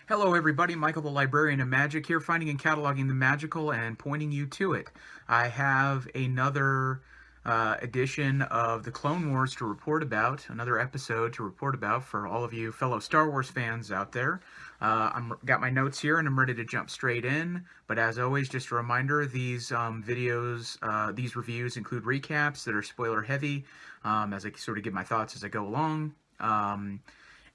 Hello, everybody. Michael, the librarian of magic, here, finding and cataloging the magical and pointing you to it. I have another edition of the Clone Wars to report about, another episode to report about for all of you fellow Star Wars fans out there. I'm got my notes here and I'm ready to jump straight in. But as always, just a reminder: these reviews include recaps that are spoiler heavy, as I sort of give my thoughts as I go along.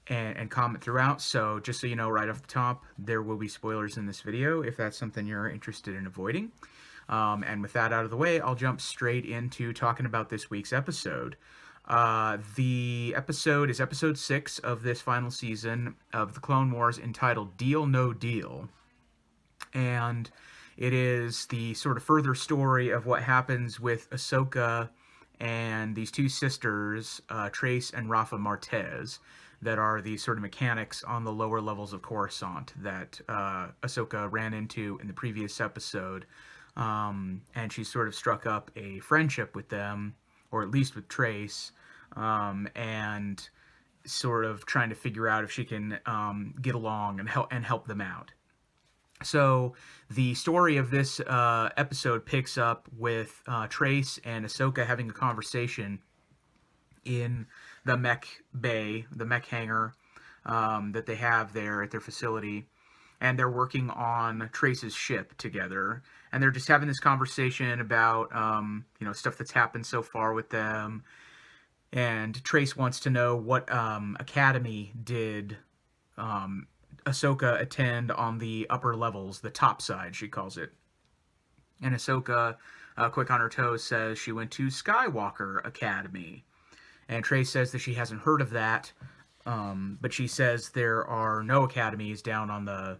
And comment throughout. So just so you know right off the top, there will be spoilers in this video if that's something you're interested in avoiding. And with that out of the way, I'll jump straight into talking about this week's episode. The episode is episode 6 of this final season of the Clone Wars, entitled Deal No Deal. And it is the sort of further story of what happens with Ahsoka and these two sisters, Trace and Rafa Martez, that are the sort of mechanics on the lower levels of Coruscant that Ahsoka ran into in the previous episode. And she sort of struck up a friendship with them, or at least with Trace, and sort of trying to figure out if she can get along and help them out. So the story of this episode picks up with Trace and Ahsoka having a conversation in the mech bay, the mech hangar that they have there at their facility. And they're working on Trace's ship together. And they're just having this conversation about, stuff that's happened so far with them. And Trace wants to know what academy did Ahsoka attend on the upper levels, the top side, she calls it. And Ahsoka, quick on her toes, says she went to Skywalker Academy. And Trace says that she hasn't heard of that, but she says there are no academies down on the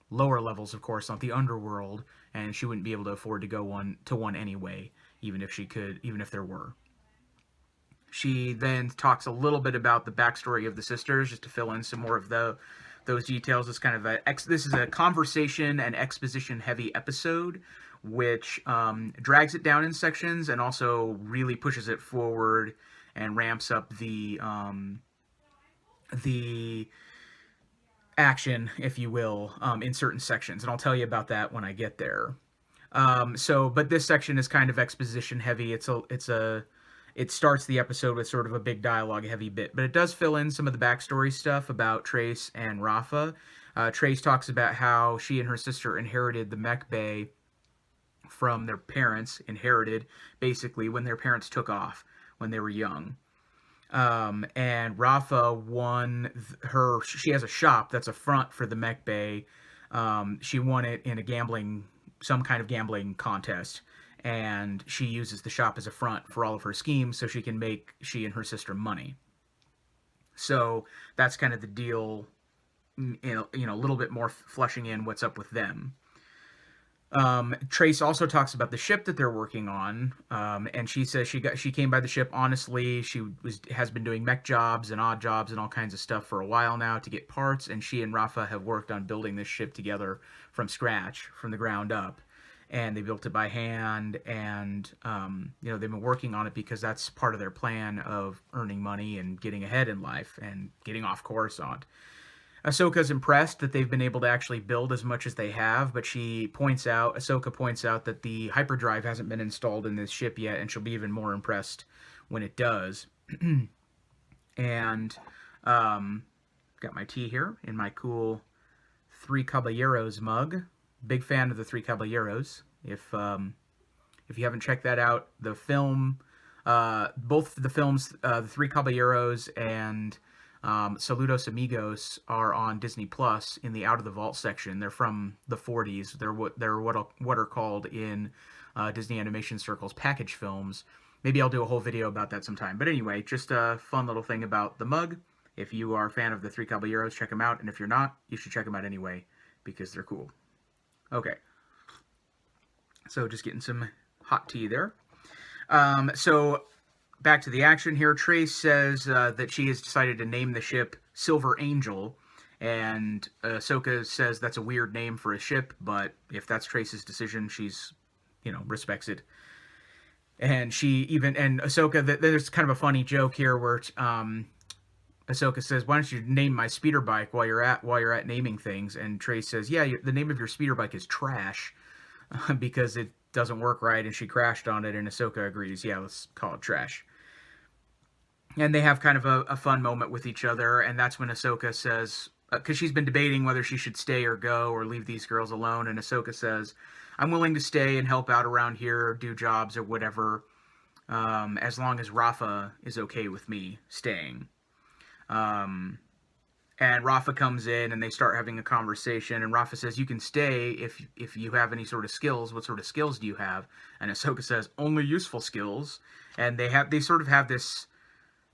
lower levels, of course, not the underworld, and she wouldn't be able to afford to go to one anyway, even if there were. She then talks a little bit about the backstory of the sisters, just to fill in some more of those details. It's kind of this is a conversation and exposition heavy episode, which drags it down in sections and also really pushes it forward and ramps up the action, if you will, in certain sections. And I'll tell you about that when I get there. But this section is kind of exposition heavy. It starts the episode with sort of a big dialogue heavy bit, but it does fill in some of the backstory stuff about Trace and Rafa. Trace talks about how she and her sister inherited the mech bay from their parents, inherited basically when their parents took off when they were young. And Rafa she has a shop that's a front for the mech bay. She won it in some kind of gambling contest, and she uses the shop as a front for all of her schemes so she and her sister money. So that's kind of the deal, a little bit more fleshing in what's up with them. Trace also talks about the ship that they're working on, and she says she came by the ship honestly. She has been doing mech jobs and odd jobs and all kinds of stuff for a while now to get parts, and she and Rafa have worked on building this ship together from scratch, from the ground up. And they built it by hand, and they've been working on it because that's part of their plan of earning money and getting ahead in life and getting off Coruscant. Ahsoka's impressed that they've been able to actually build as much as they have, but Ahsoka points out that the hyperdrive hasn't been installed in this ship yet, and she'll be even more impressed when it does. And got my tea here in my cool Three Caballeros mug. Big fan of the Three Caballeros. If you haven't checked that out, the film, both the films, the Three Caballeros and Saludos Amigos, are on Disney Plus in the Out of the Vault section. They're from the 40s. They're what are called in Disney animation circles package films. Maybe I'll do a whole video about that sometime. But anyway, just a fun little thing about the mug. If you are a fan of the Three Caballeros, check them out. And if you're not, you should check them out anyway because they're cool. Okay. So just getting some hot tea there. So back to the action here. Trace says that she has decided to name the ship Silver Angel, and Ahsoka says that's a weird name for a ship, but if that's Trace's decision, she's, respects it. And Ahsoka, there's kind of a funny joke here where Ahsoka says, "Why don't you name my speeder bike while you're at naming things?" And Trace says, "Yeah, the name of your speeder bike is Trash because it doesn't work right, and she crashed on it." And Ahsoka agrees, "Yeah, let's call it Trash." And they have kind of a fun moment with each other, and that's when Ahsoka says, because she's been debating whether she should stay or go or leave these girls alone, and Ahsoka says, "I'm willing to stay and help out around here, or do jobs or whatever, as long as Rafa is okay with me staying." Um, and Rafa comes in and they start having a conversation, and Rafa says, "You can stay if you have any sort of skills. What sort of skills do you have?" And Ahsoka says, "Only useful skills." And they sort of have this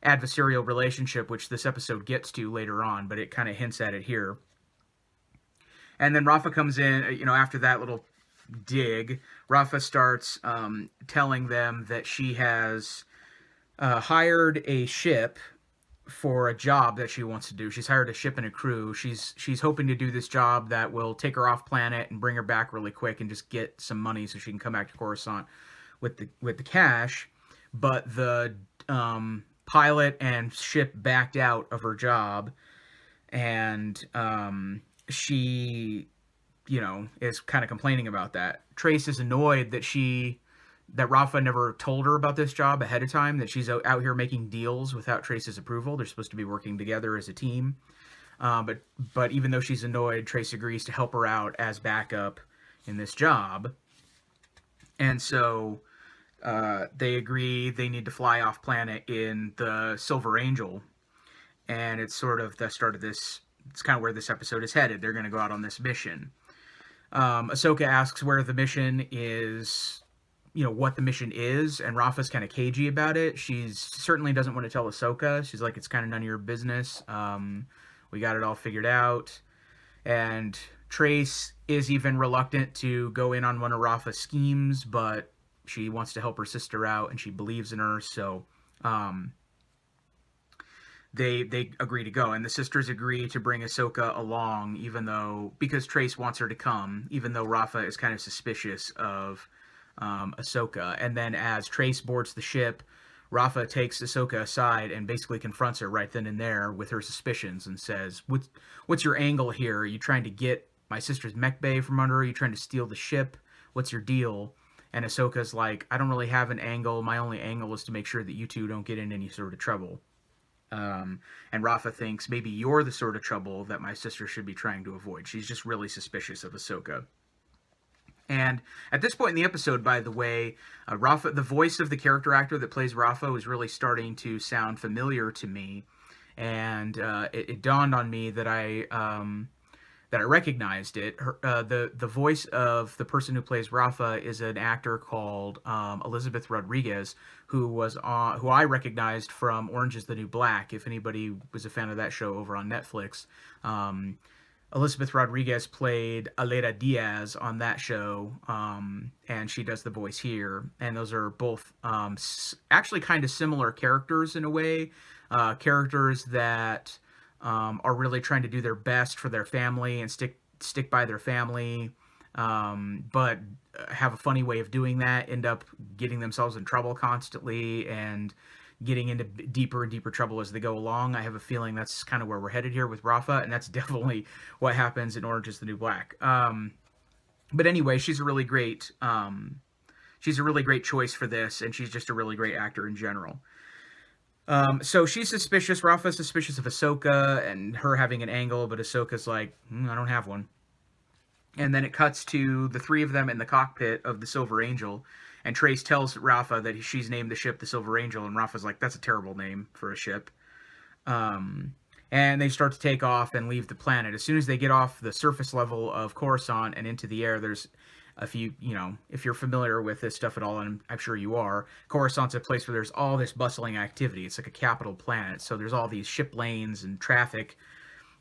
adversarial relationship, which this episode gets to later on, but it kind of hints at it here. And then Rafa comes in, after that little dig. Rafa starts telling them that she has hired a ship for a job that she wants to do. She's hired a ship and a crew. She's hoping to do this job that will take her off planet and bring her back really quick and just get some money so she can come back to Coruscant with the cash. But the pilot and ship backed out of her job, and she, is kind of complaining about that. Trace is annoyed that Rafa never told her about this job ahead of time, that she's out here making deals without Trace's approval. They're supposed to be working together as a team. But even though she's annoyed, Trace agrees to help her out as backup in this job. And so they agree they need to fly off planet in the Silver Angel. And it's sort of the start of this. It's kind of where this episode is headed. They're going to go out on this mission. Ahsoka asks where the mission is, what the mission is, and Rafa's kind of cagey about it. She certainly doesn't want to tell Ahsoka. She's like, "It's kind of none of your business. We got it all figured out." And Trace is even reluctant to go in on one of Rafa's schemes, but she wants to help her sister out, and she believes in her, so they agree to go. And the sisters agree to bring Ahsoka along, because Trace wants her to come, even though Rafa is kind of suspicious of Ahsoka. And then as Trace boards the ship, Rafa takes Ahsoka aside and basically confronts her right then and there with her suspicions and says, what's your angle here? Are you trying to get my sister's mech bay from under her? Are you trying to steal the ship? What's your deal?" And Ahsoka's like, "I don't really have an angle. My only angle is to make sure that you two don't get in any sort of trouble." And Rafa thinks maybe you're the sort of trouble that my sister should be trying to avoid. She's just really suspicious of Ahsoka. And at this point in the episode, by the way, Rafa, the voice of the character actor that plays Rafa, was really starting to sound familiar to me. And it dawned on me that I recognized it. The voice of the person who plays Rafa is an actor called Elizabeth Rodriguez, who I recognized from Orange Is the New Black. If anybody was a fan of that show over on Netflix, Elizabeth Rodriguez played Alera Diaz on that show, and she does the voice here. And those are both actually kind of similar characters in a way, characters that are really trying to do their best for their family and stick by their family, but have a funny way of doing that, end up getting themselves in trouble constantly and getting into deeper and deeper trouble as they go along. I have a feeling that's kind of where we're headed here with Rafa, and that's definitely what happens in Orange Is the New Black. But anyway, she's a really great choice for this, and she's just a really great actor in general. So she's suspicious. Rafa's suspicious of Ahsoka and her having an angle, but Ahsoka's like, "I don't have one." And then it cuts to the three of them in the cockpit of the Silver Angel, and Trace tells Rafa that she's named the ship the Silver Angel, and Rafa's like, "That's a terrible name for a ship." And they start to take off and leave the planet. As soon as they get off the surface level of Coruscant and into the air, there's if you're familiar with this stuff at all, and I'm sure you are, Coruscant's a place where there's all this bustling activity. It's like a capital planet, so there's all these ship lanes and traffic,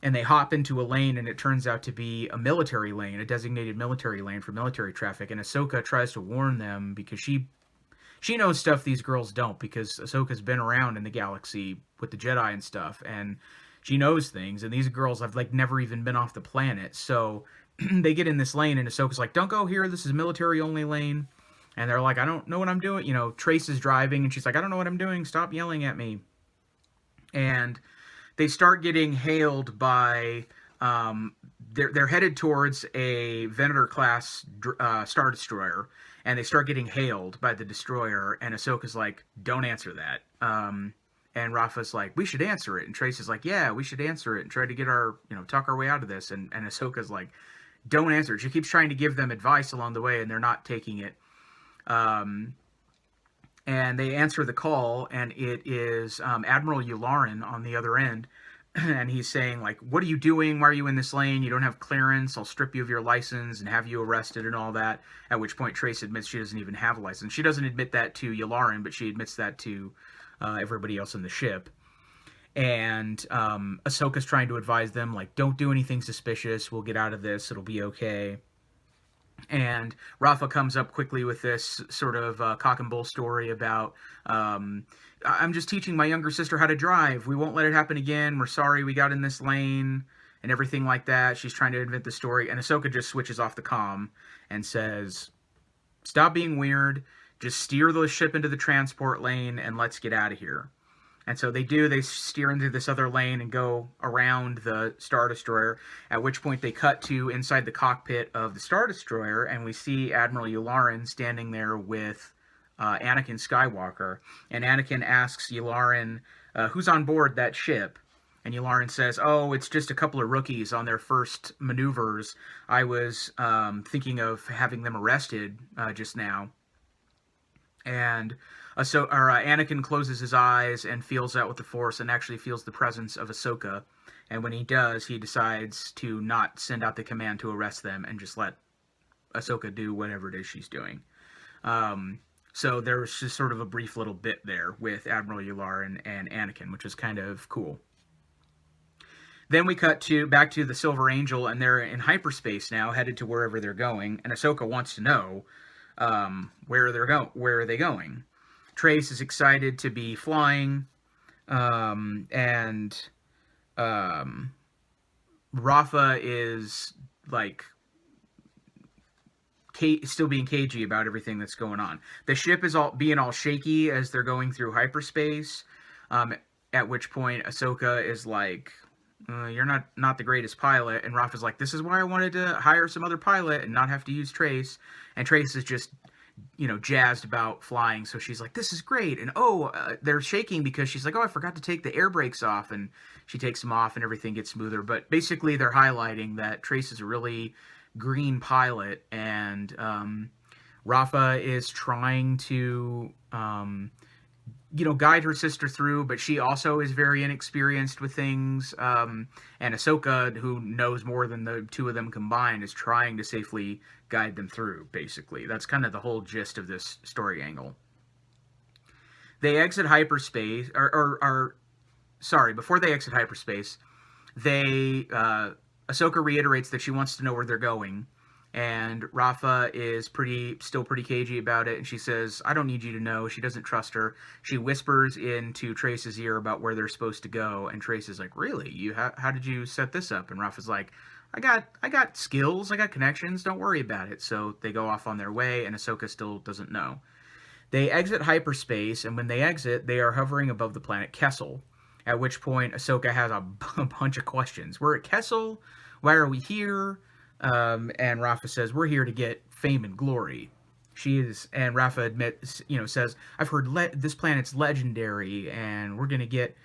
and they hop into a lane, and it turns out to be a military lane, a designated military lane for military traffic, and Ahsoka tries to warn them because she knows stuff these girls don't, because Ahsoka's been around in the galaxy with the Jedi and stuff, and she knows things, and these girls have never even been off the planet, so they get in this lane, and Ahsoka's like, "Don't go here, this is military-only lane." And they're like, "I don't know what I'm doing." Trace is driving, and she's like, "I don't know what I'm doing, stop yelling at me." And they start getting hailed by they're headed towards a Venator class Star Destroyer, and they start getting hailed by the destroyer. And Ahsoka's like, "Don't answer that." And Rafa's like, "We should answer it." And Trace is like, "Yeah, we should answer it and try to get our talk our way out of this." And Ahsoka's like, "Don't answer it." She keeps trying to give them advice along the way, and they're not taking it. And they answer the call, and it is Admiral Yularen on the other end. And he's saying, like, "What are you doing? Why are you in this lane? You don't have clearance. I'll strip you of your license and have you arrested," and all that. At which point Trace admits she doesn't even have a license. She doesn't admit that to Yularen, but she admits that to everybody else in the ship. And Ahsoka's trying to advise them, like, "Don't do anything suspicious. We'll get out of this. It'll be okay." And Rafa comes up quickly with this sort of cock and bull story about, "I'm just teaching my younger sister how to drive. We won't let it happen again. We're sorry we got in this lane," and everything like that. She's trying to invent the story, and Ahsoka just switches off the comm and says, "Stop being weird. Just steer the ship into the transport lane and let's get out of here." And so they do. They steer into this other lane and go around the Star Destroyer, at which point they cut to inside the cockpit of the Star Destroyer, and we see Admiral Yularen standing there with Anakin Skywalker. And Anakin asks Yularen, "Who's on board that ship?" And Yularen says, "Oh, it's just a couple of rookies on their first maneuvers. I was thinking of having them arrested just now." And Anakin closes his eyes and feels out with the Force and actually feels the presence of Ahsoka. And when he does, he decides to not send out the command to arrest them and just let Ahsoka do whatever it is she's doing. So there's just sort of a brief little bit there with Admiral Yularen and Anakin, which is kind of cool. Then we cut back to the Silver Angel, and they're in hyperspace now, headed to wherever they're going. And Ahsoka wants to know where are they going. Trace is excited to be flying, and Rafa is like still being cagey about everything that's going on. The ship is being all shaky as they're going through hyperspace. At which point Ahsoka is like, "You're not the greatest pilot," and Rafa's like, "This is why I wanted to hire some other pilot and not have to use Trace." And Trace is just jazzed about flying, so she's like, "This is great." And they're shaking because she's like, "Oh, I forgot to take the air brakes off," and she takes them off and everything gets smoother. But basically they're highlighting that Trace is a really green pilot, and Rafa is trying to guide her sister through, but she also is very inexperienced with things. And Ahsoka, who knows more than the two of them combined, is trying to safely guide them through, basically. That's kind of the whole gist of this story angle. They exit hyperspace, before they exit hyperspace, Ahsoka reiterates that she wants to know where they're going. And Rafa is still pretty cagey about it, and she says, "I don't need you to know." She doesn't trust her. She whispers into Trace's ear about where they're supposed to go, and Trace is like, "Really? How did you set this up?" And Rafa's like, I got skills, I got connections, don't worry about it." So they go off on their way, and Ahsoka still doesn't know. They exit hyperspace, and when they exit, they are hovering above the planet Kessel, at which point Ahsoka has a bunch of questions. "We're at Kessel. Why are we here?" And Rafa says, "We're here to get fame and glory." And Rafa says, "I've heard this planet's legendary, and we're going to get,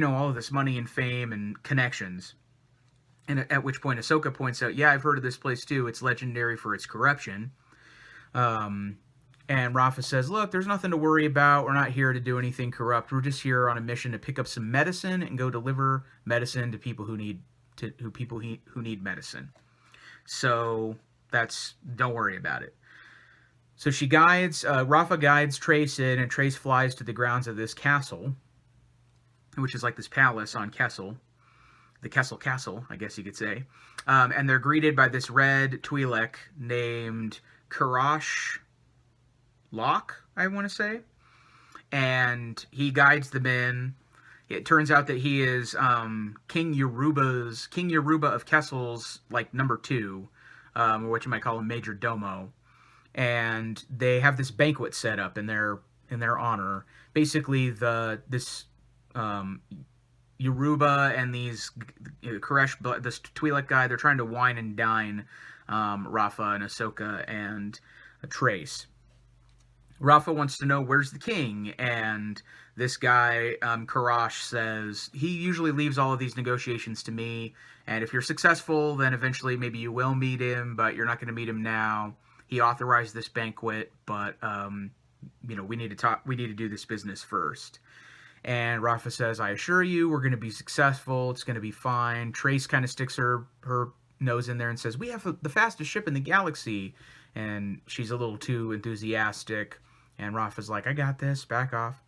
all of this money and fame and connections." And at which point Ahsoka points out, "Yeah, I've heard of this place too. It's legendary for its corruption." And Rafa says, "Look, there's nothing to worry about. We're not here to do anything corrupt. We're just here on a mission to pick up some medicine and go deliver medicine to people who need medicine. So don't worry about it." So Rafa guides Trace in, and Trace flies to the grounds of this castle, which is like this palace on Kessel. The Kessel Castle, I guess you could say. And they're greeted by this red Twi'lek named Karash Locke, I want to say. And he guides them in. It turns out that he is King Yaruba of Kessel's, like, number 2, or what you might call a major domo. And they have this banquet set up in their honor. Basically, Yoruba and these Koresh, this Twi'lek guy, they're trying to wine and dine Rafa and Ahsoka and Trace. Rafa wants to know where's the king, and this guy, Karash, says he usually leaves all of these negotiations to me, and if you're successful, then eventually maybe you will meet him, but you're not going to meet him now. He authorized this banquet, but we need to talk. We need to do this business first. And Rafa says, I assure you, we're going to be successful. It's going to be fine. Trace kind of sticks her nose in there and says, we have the fastest ship in the galaxy. And she's a little too enthusiastic. And Rafa's like, I got this. Back off.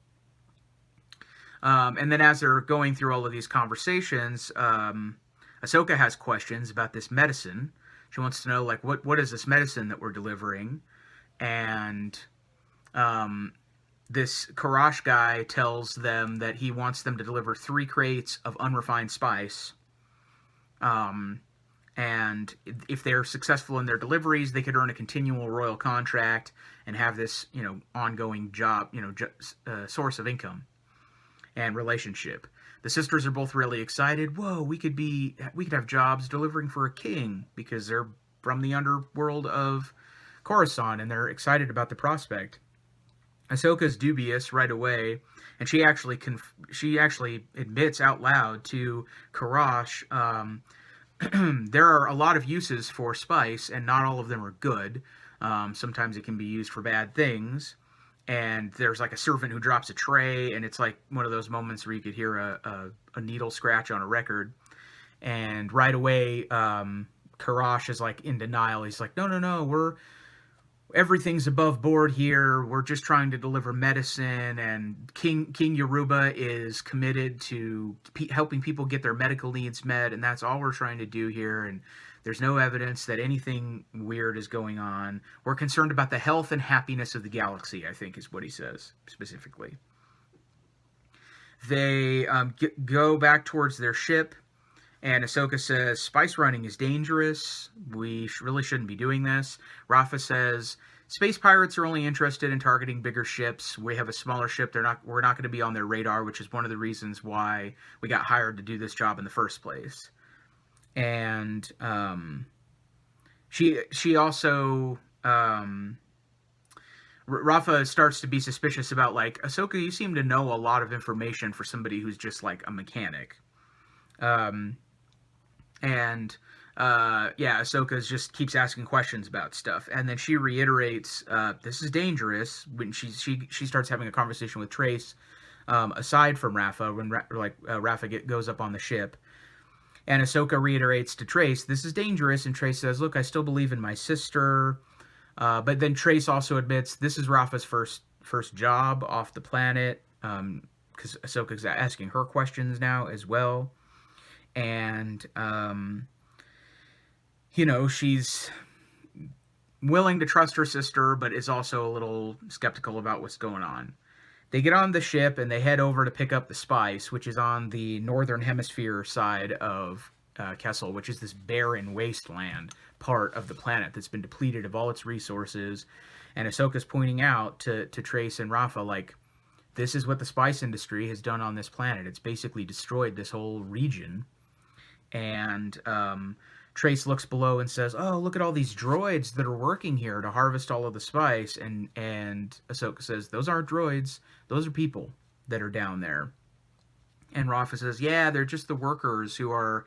And then as they're going through all of these conversations, Ahsoka has questions about this medicine. She wants to know, like, what is this medicine that we're delivering? And this Karash guy tells them that he wants them to deliver 3 crates of unrefined spice. And if they're successful in their deliveries, they could earn a continual royal contract and have this, ongoing job, source of income and relationship. The sisters are both really excited. Whoa, we could have jobs delivering for a king, because they're from the underworld of Coruscant and they're excited about the prospect. Ahsoka's dubious right away, and she actually admits out loud to Karash, there are a lot of uses for spice, and not all of them are good. Sometimes it can be used for bad things. And there's like a servant who drops a tray, and it's like one of those moments where you could hear a needle scratch on a record. And right away, Karash is like in denial. He's like, no, everything's above board here. We're just trying to deliver medicine, and King Yoruba is committed to helping people get their medical needs met, and that's all we're trying to do here. And there's no evidence that anything weird is going on. We're concerned about the health and happiness of the galaxy, I think is what he says specifically. They go back towards their ship, and Ahsoka says, spice running is dangerous. We really shouldn't be doing this. Rafa says, space pirates are only interested in targeting bigger ships. We have a smaller ship. We're not going to be on their radar, which is one of the reasons why we got hired to do this job in the first place. And she also Rafa starts to be suspicious about, like, Ahsoka, you seem to know a lot of information for somebody who's just like a mechanic. Ahsoka just keeps asking questions about stuff, and then she reiterates, this is dangerous, when she starts having a conversation with Trace, aside from Rafa, when Rafa goes up on the ship. And Ahsoka reiterates to Trace, this is dangerous, and Trace says, look, I still believe in my sister. But then Trace also admits this is Rafa's first job off the planet, because Ahsoka's asking her questions now as well. And, she's willing to trust her sister, but is also a little skeptical about what's going on. They get on the ship and they head over to pick up the spice, which is on the northern hemisphere side of Kessel, which is this barren wasteland part of the planet that's been depleted of all its resources. And Ahsoka's pointing out to Trace and Rafa, like, this is what the spice industry has done on this planet. It's basically destroyed this whole region. And Trace looks below and says, oh, look at all these droids that are working here to harvest all of the spice. And Ahsoka says, those aren't droids. Those are people that are down there. And Rafa says, yeah, they're just the workers who are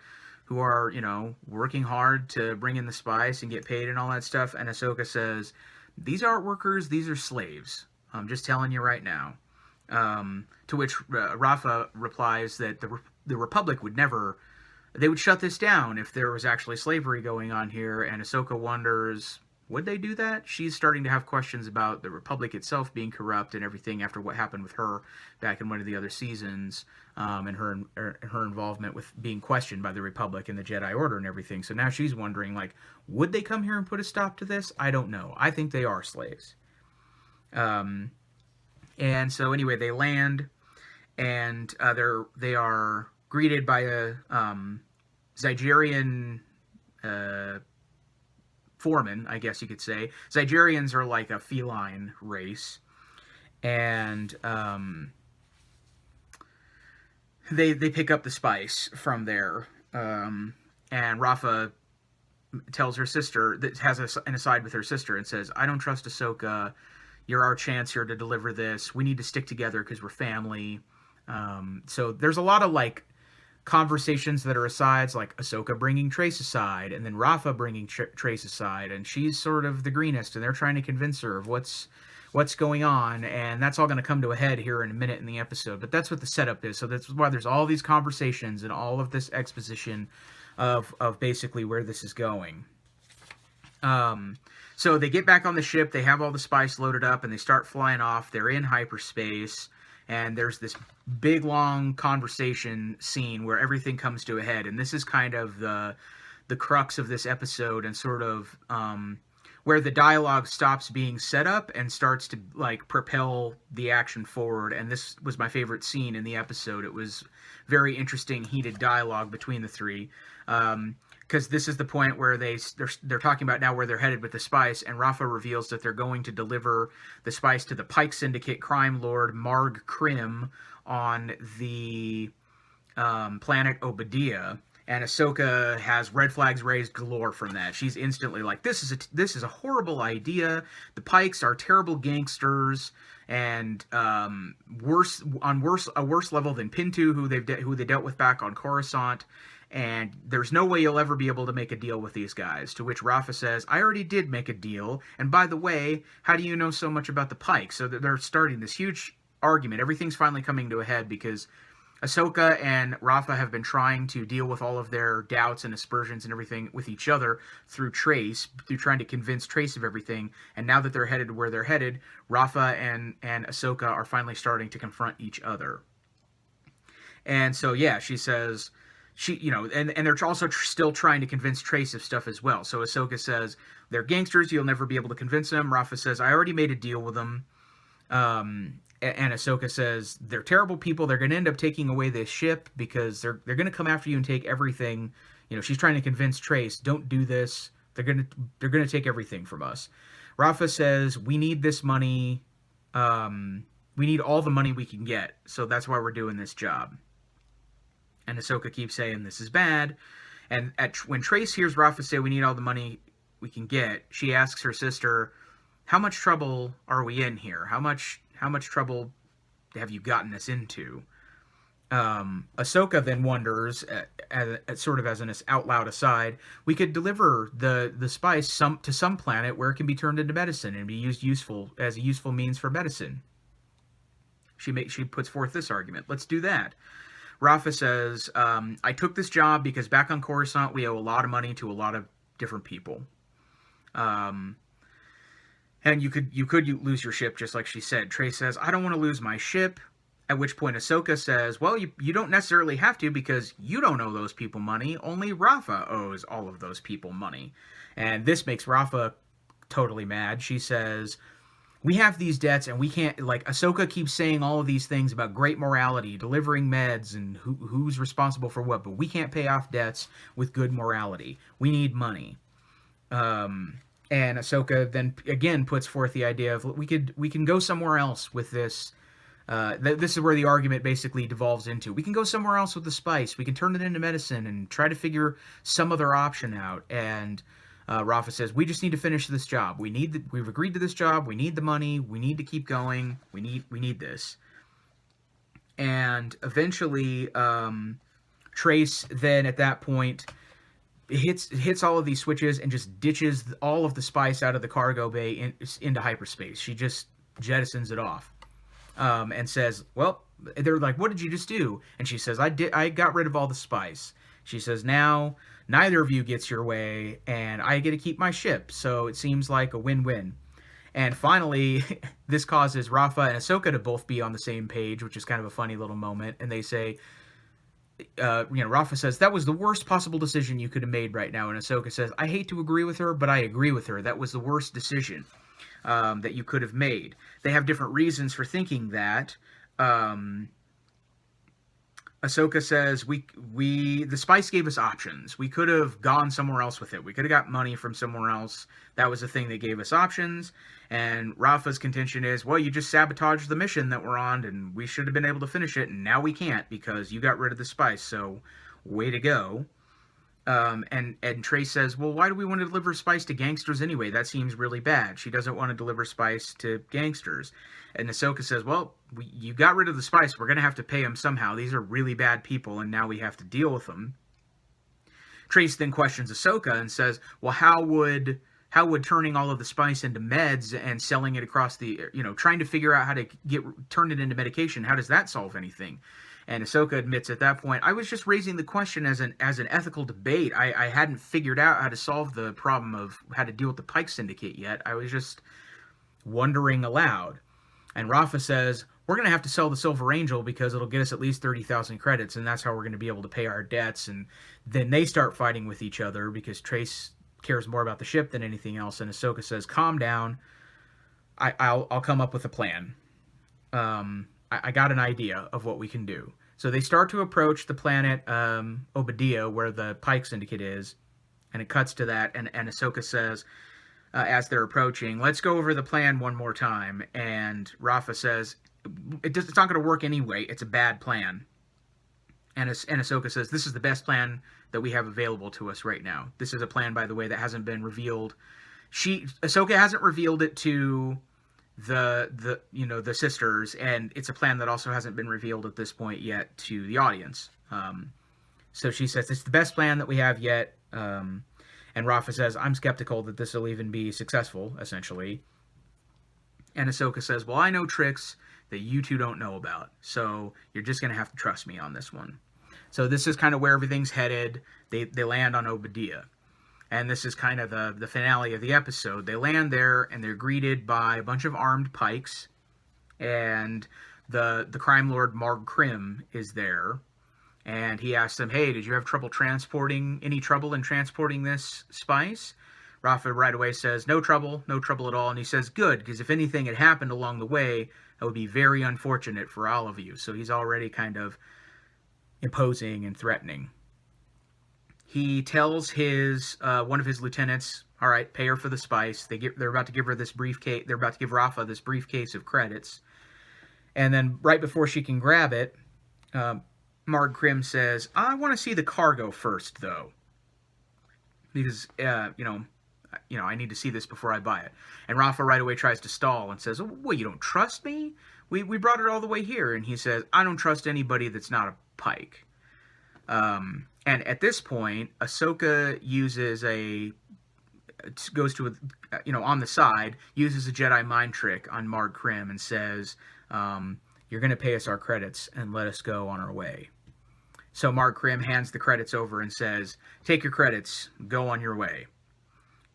working hard to bring in the spice and get paid and all that stuff. And Ahsoka says, these aren't workers, these are slaves. I'm just telling you right now. To which Rafa replies that the Republic would never... They would shut this down if there was actually slavery going on here, and Ahsoka wonders, would they do that? She's starting to have questions about the Republic itself being corrupt and everything after what happened with her back in one of the other seasons, and her involvement with being questioned by the Republic and the Jedi Order and everything. So now she's wondering, like, would they come here and put a stop to this? I don't know. I think they are slaves. And so anyway, they land, and they are greeted by a Zygerian foreman, I guess you could say. Zygerians are like a feline race. And they pick up the spice from there, and Rafa tells her sister, that has an aside with her sister, and says, "I don't trust Ahsoka. You're our chance here to deliver this. We need to stick together because we're family." So there's a lot of like conversations that are asides, like Ahsoka bringing Trace aside, and then Rafa bringing Trace aside, and she's sort of the greenest, and they're trying to convince her of what's going on, and that's all going to come to a head here in a minute in the episode. But that's what the setup is. So that's why there's all these conversations and all of this exposition of basically where this is going. So they get back on the ship, they have all the spice loaded up, and they start flying off. They're in hyperspace, and there's this big, long conversation scene where everything comes to a head. And this is kind of the crux of this episode, and sort of where the dialogue stops being set up and starts to like propel the action forward. And this was my favorite scene in the episode. It was very interesting, heated dialogue between the three. Because this is the point where they're talking about now where they're headed with the spice, and Rafa reveals that they're going to deliver the spice to the Pike Syndicate crime lord Marg Krim on the planet Obadiah, and Ahsoka has red flags raised galore from that. She's instantly like, "This is a horrible idea. The Pikes are terrible gangsters, and a worse level than Pintu, who they dealt with back on Coruscant." And there's no way you'll ever be able to make a deal with these guys. To which Rafa says, "I already did make a deal. And by the way, how do you know so much about the Pike?" So they're starting this huge argument. Everything's finally coming to a head because Ahsoka and Rafa have been trying to deal with all of their doubts and aspersions and everything with each other through Trace, through trying to convince Trace of everything. And now that they're headed where they're headed, Rafa and Ahsoka are finally starting to confront each other. And so, yeah, she says... and they're also still trying to convince Trace of stuff as well. So Ahsoka says, "They're gangsters, you'll never be able to convince them." Rafa says, "I already made a deal with them." And Ahsoka says, "They're terrible people, they're going to end up taking away this ship because they're going to come after you and take everything." She's trying to convince Trace, "Don't do this, they're going to take everything from us." Rafa says, "We need this money, we need all the money we can get, so that's why we're doing this job." And Ahsoka keeps saying, "This is bad." And when Trace hears Rafa say, "We need all the money we can get," she asks her sister, "How much trouble are we in here? How much trouble have you gotten us into?" Ahsoka then wonders, sort of as an out loud aside, "We could deliver the spice to some planet where it can be turned into medicine and be used as a useful means for medicine." She puts forth this argument. "Let's do that." Rafa says, "I took this job because back on Coruscant we owe a lot of money to a lot of different people. And you could lose your ship, just like she said." Trace says, "I don't want to lose my ship." At which point Ahsoka says, "Well, you don't necessarily have to because you don't owe those people money. Only Rafa owes all of those people money." And this makes Rafa totally mad. She says, "We have these debts and we can't," like, Ahsoka keeps saying all of these things about great morality, delivering meds, and who's responsible for what, but we can't pay off debts with good morality. We need money. And Ahsoka then again puts forth the idea of we can go somewhere else with this. This is where the argument basically devolves into. We can go somewhere else with the spice. We can turn it into medicine and try to figure some other option out. And Rafa says, "We just need to finish this job. We've agreed to this job. We need the money. We need to keep going. We need this." And eventually, Trace then at that point hits all of these switches and just ditches all of the spice out of the cargo bay into hyperspace. She just jettisons it off, and says, "Well," they're like, "What did you just do?" And she says, I got rid of all the spice." She says, "Now neither of you gets your way, and I get to keep my ship, so it seems like a win-win." And finally, this causes Rafa and Ahsoka to both be on the same page, which is kind of a funny little moment. And they say, Rafa says, "That was the worst possible decision you could have made right now." And Ahsoka says, "I hate to agree with her, but I agree with her. That was the worst decision that you could have made." They have different reasons for thinking that. Ahsoka says the spice gave us options. We could have gone somewhere else with it. We could have got money from somewhere else. That was the thing that gave us options. And Rafa's contention is, well, you just sabotaged the mission that we're on, and we should have been able to finish it, and now we can't because you got rid of the spice. So, way to go. And Trace says, well, why do we want to deliver spice to gangsters anyway? That seems really bad. She doesn't want to deliver spice to gangsters. And Ahsoka says, well, you got rid of the spice. We're going to have to pay them somehow. These are really bad people, and now we have to deal with them. Trace then questions Ahsoka and says, well, how would turning all of the spice into meds and selling it across the, trying to figure out how to turn it into medication, how does that solve anything? And Ahsoka admits at that point, I was just raising the question as an ethical debate. I hadn't figured out how to solve the problem of how to deal with the Pike Syndicate yet. I was just wondering aloud. And Rafa says, we're going to have to sell the Silver Angel because it'll get us at least 30,000 credits, and that's how we're going to be able to pay our debts. And then they start fighting with each other because Trace cares more about the ship than anything else. And Ahsoka says, calm down. I'll come up with a plan. I got an idea of what we can do. So they start to approach the planet Obadiah, where the Pike Syndicate is, and it cuts to that, and Ahsoka says, as they're approaching, let's go over the plan one more time. And Rafa says, it's not going to work anyway. It's a bad plan. And Ahsoka says, this is the best plan that we have available to us right now. This is a plan, by the way, that hasn't been revealed. Ahsoka hasn't revealed it to the sisters, and it's a plan that also hasn't been revealed at this point yet to the audience. So she says, it's the best plan that we have yet. And Rafa says, I'm skeptical that this will even be successful, essentially. And Ahsoka says, well, I know tricks that you two don't know about, so you're just going to have to trust me on this one. So this is kind of where everything's headed. They land on Obadiah. And this is kind of the finale of the episode. They land there, and they're greeted by a bunch of armed Pikes. And the crime lord Marg Krim is there. And he asks them, hey, did you have any trouble in transporting this spice? Rafa right away says, no trouble at all. And he says, good, because if anything had happened along the way, that would be very unfortunate for all of you. So he's already kind of imposing and threatening. He tells one of his lieutenants, all right, pay her for the spice. They're about to give her this briefcase. They're about to give Rafa this briefcase of credits. And then right before she can grab it, Marg Krim says, I want to see the cargo first, though. Because, I need to see this before I buy it. And Rafa right away tries to stall and says, well, you don't trust me? We brought it all the way here. And he says, I don't trust anybody that's not a Pike. And at this point, Ahsoka on the side, uses a Jedi mind trick on Marg Krim and says, you're going to pay us our credits and let us go on our way. So Marg Krim hands the credits over and says, take your credits, go on your way.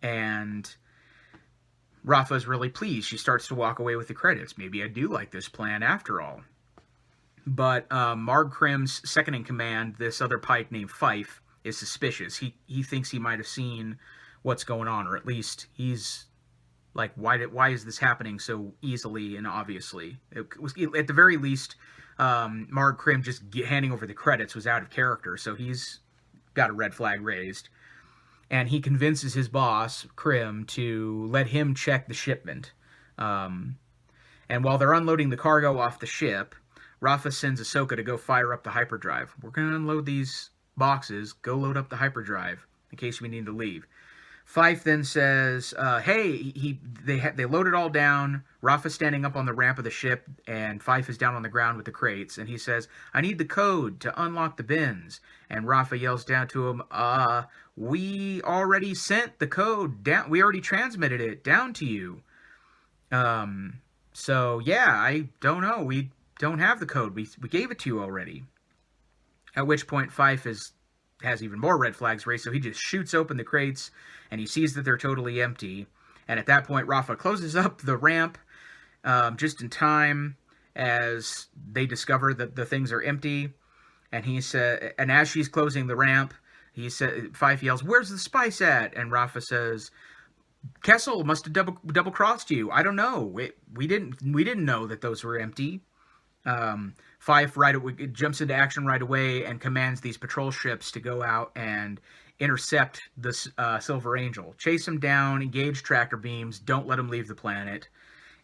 And Rafa's really pleased. She starts to walk away with the credits. Maybe I do like this plan after all. But Marg Krim's second-in-command, this other Pike named Fife, is suspicious. He thinks he might have seen what's going on, or at least he's like, why is this happening so easily and obviously? It was, at the very least, Marg Krim just handing over the credits was out of character, so he's got a red flag raised. And he convinces his boss, Krim, to let him check the shipment. And while they're unloading the cargo off the ship, Rafa sends Ahsoka to go fire up the hyperdrive. We're going to unload these boxes. Go load up the hyperdrive in case we need to leave. Fife then says, hey, they load it all down. Rafa's standing up on the ramp of the ship, and Fife is down on the ground with the crates. And he says, I need the code to unlock the bins. And Rafa yells down to him, we already sent the code down. We already transmitted it down to you. So, yeah, I don't know. We don't have the code. We gave it to you already. At which point, Fife has even more red flags raised, so he just shoots open the crates, and he sees that they're totally empty. And at that point, Rafa closes up the ramp just in time as they discover that the things are empty. And and as she's closing the ramp, Fife yells, "Where's the spice at?" And Rafa says, "Kessel must have double crossed you. I don't know. We didn't know that those were empty." Fife jumps into action right away and commands these patrol ships to go out and intercept the Silver Angel. Chase him down, engage tractor beams, don't let him leave the planet.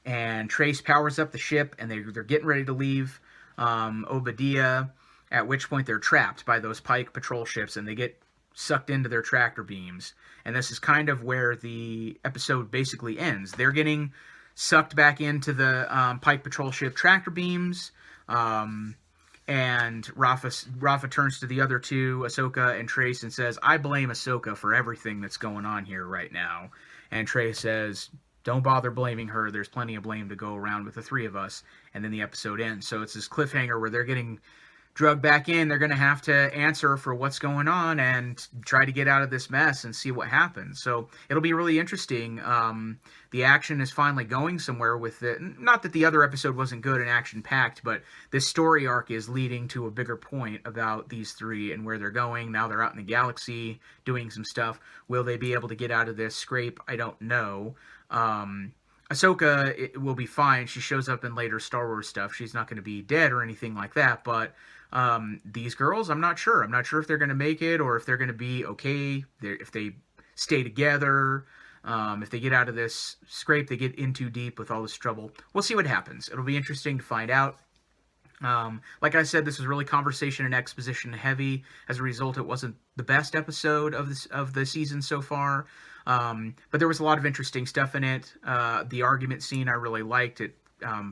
And Trace powers up the ship, and they're getting ready to leave Obadiah, at which point they're trapped by those Pike patrol ships, and they get sucked into their tractor beams. And this is kind of where the episode basically ends. They're getting sucked back into the Pike patrol ship tractor beams, and Rafa turns to the other two, Ahsoka and Trace, and says, "I blame Ahsoka for everything that's going on here right now." And Trace says, "Don't bother blaming her. There's plenty of blame to go around with the three of us." And then the episode ends. So it's this cliffhanger where they're getting drugged back in. They're going to have to answer for what's going on and try to get out of this mess and see what happens. So it'll be really interesting. The action is finally going somewhere with it. Not that the other episode wasn't good and action-packed, but this story arc is leading to a bigger point about these three and where they're going. Now they're out in the galaxy doing some stuff. Will they be able to get out of this scrape? I don't know. Ahsoka will be fine. She shows up in later Star Wars stuff. She's not going to be dead or anything like that, but these girls, I'm not sure. I'm not sure if they're going to make it or if they're going to be okay, if they stay together, if they get out of this scrape, they get in too deep with all this trouble. We'll see what happens. It'll be interesting to find out. Like I said, this was really conversation and exposition heavy. As a result, it wasn't the best episode of the season so far. But there was a lot of interesting stuff in it. The argument scene I really liked. It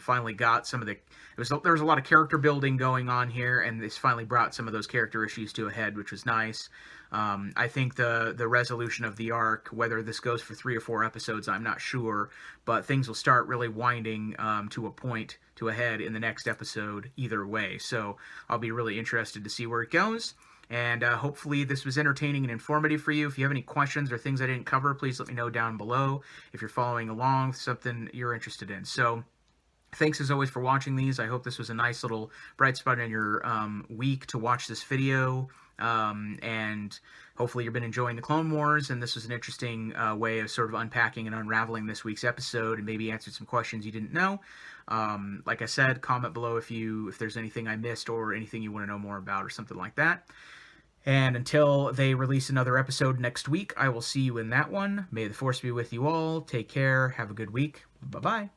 finally got some of the... There was a lot of character building going on here, and this finally brought some of those character issues to a head, which was nice. I think the resolution of the arc, whether this goes for 3 or 4 episodes, I'm not sure, but things will start really winding to a point, to a head in the next episode either way. So I'll be really interested to see where it goes. And hopefully this was entertaining and informative for you. If you have any questions or things I didn't cover, please let me know down below if you're following along with something you're interested in. So thanks as always for watching these. I hope this was a nice little bright spot in your week to watch this video. And hopefully you've been enjoying the Clone Wars, and this was an interesting way of sort of unpacking and unraveling this week's episode and maybe answered some questions you didn't know. Like I said, comment below if there's anything I missed or anything you want to know more about or something like that. And until they release another episode next week, I will see you in that one. May the Force be with you all. Take care. Have a good week. Bye-bye.